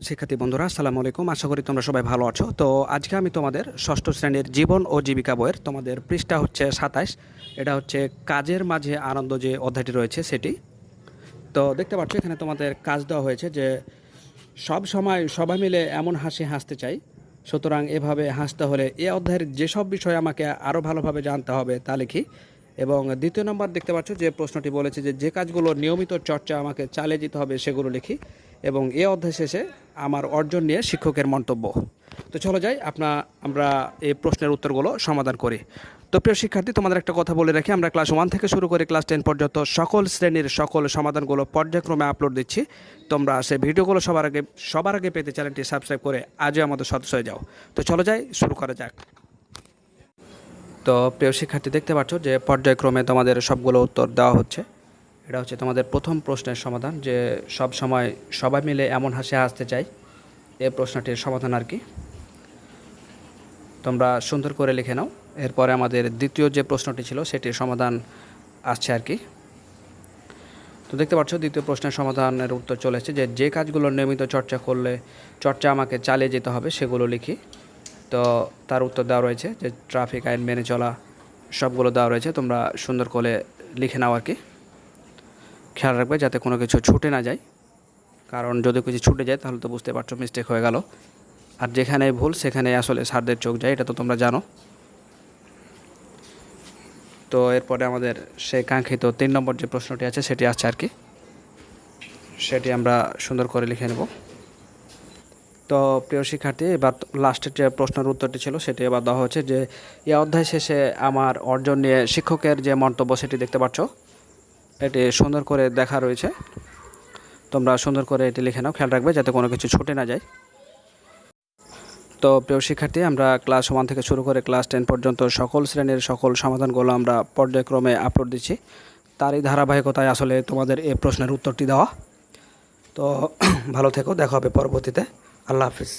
শিক্ষার্থী বন্ধুরা আসসালামু আলাইকুম। আশা করি তোমরা সবাই ভালো আছো। তো আজকে আমি তোমাদের ষষ্ঠ শ্রেণীর জীবন ও জীবিকা বইয়ের তোমাদের পৃষ্ঠা হচ্ছে ২৭। এটা হচ্ছে কাজের মাঝে আনন্দ যে অধ্যায়টি রয়েছে সেটি। তো দেখতে পাচ্ছ এখানে তোমাদের কাজ দেওয়া হয়েছে যে সব সময় সবাই মিলে এমন হাসি হাসতে চাই, সুতরাং এভাবে হাসতে হলে এ অধ্যায়ের যেসব বিষয় আমাকে আরও ভালোভাবে জানতে হবে তা লিখি। এবং দ্বিতীয় নম্বর দেখতে পাচ্ছ যে প্রশ্নটি বলেছে যে কাজগুলো নিয়মিত চর্চা আমাকে চালিয়ে যেতে হবে সেগুলো লিখি। এবং এ অধ্যায় শেষে আমার অর্জন নিয়ে শিক্ষকের মন্তব্য। তো চলো যাই আমরা এই প্রশ্নের উত্তরগুলো সমাধান করি। তো প্রিয় শিক্ষার্থী, তোমাদের একটা কথা বলে রাখি, আমরা ক্লাস 1 থেকে শুরু করে ক্লাস 10 পর্যন্ত সকল শ্রেণীর সকল সমাধানগুলো পর্যায়ক্রমে আপলোড দিচ্ছি। তোমরা সেই ভিডিওগুলো সবার আগে পেতে চ্যানেলটি সাবস্ক্রাইব করে আজই আমাদের সদস্য হয়ে যাও। তো চলো যাই, শুরু করা যাক। তো প্রিয় শিক্ষার্থী, দেখতে পাচ্ছ যে পর্যায়ক্রমে তোমাদের সবগুলো উত্তর দেওয়া হচ্ছে। এটা হচ্ছে তোমাদের প্রথম প্রশ্নের সমাধান, যে সব সময় সবাই মিলে এমন হাসি হাসতে চাই, এই প্রশ্নটির সমাধান আর কি। তোমরা সুন্দর করে লিখে নাও। এরপরে আমাদের দ্বিতীয় যে প্রশ্নটি ছিল সেটির সমাধান আসছে আর কি। তো দেখতে পাচ্ছ দ্বিতীয় প্রশ্নের সমাধানের উত্তর চলেছে যে কাজগুলো নিয়মিত চর্চা আমাকে চালিয়ে যেতে হবে সেগুলো লিখি। তো তার উত্তর দেওয়া রয়েছে যে ট্রাফিক আইন মেনে চলা, সবগুলো দেওয়া রয়েছে। তোমরা সুন্দর করে লিখে নাও আর কি। খেয়াল রাখবে যাতে কোনো কিছু ছুটে না যায়, কারণ যদি কিছু ছুটে যায় তাহলে তো বুঝতে পারছো মিস্টেক হয়ে গেল। আর যেখানে ভুল সেখানে আসলে স্যারদের চোখ যায়, এটা তো তোমরা জানো। তো এরপরে আমাদের সেই কাঙ্ক্ষিত 3 নম্বর যে প্রশ্নটি আছে সেটি আসছে আর কি। সেটি আমরা সুন্দর করে লিখে নেব। তো প্রিয় শিক্ষার্থী, এবার লাস্টের যে প্রশ্নের উত্তরটি ছিল সেটি এবার দেওয়া হচ্ছে যে এই অধ্যায় শেষে আমার অর্জন নিয়ে শিক্ষকের যে মন্তব্য সেটি দেখতে পাচ্ছ। এটি সুন্দর করে দেখা রয়েছে, তোমরা সুন্দর করে এটি লিখে নাও। খেয়াল রাখবে যাতে কোনো কিছু ছুটে না যায়। তো প্রিয় শিক্ষার্থী, আমরা ক্লাস 1 থেকে শুরু করে ক্লাস 10 পর্যন্ত সকল শ্রেণীর সকল সমাধানগুলো আমরা পর্যায়ক্রমে আপলোড দিচ্ছি। তারই ধারাবাহিকতায় আসলে তোমাদের এই প্রশ্নের উত্তরটি দেওয়া। তো ভালো থেকো, দেখা হবে পরবর্তীতে। আল্লাহ হাফিজ।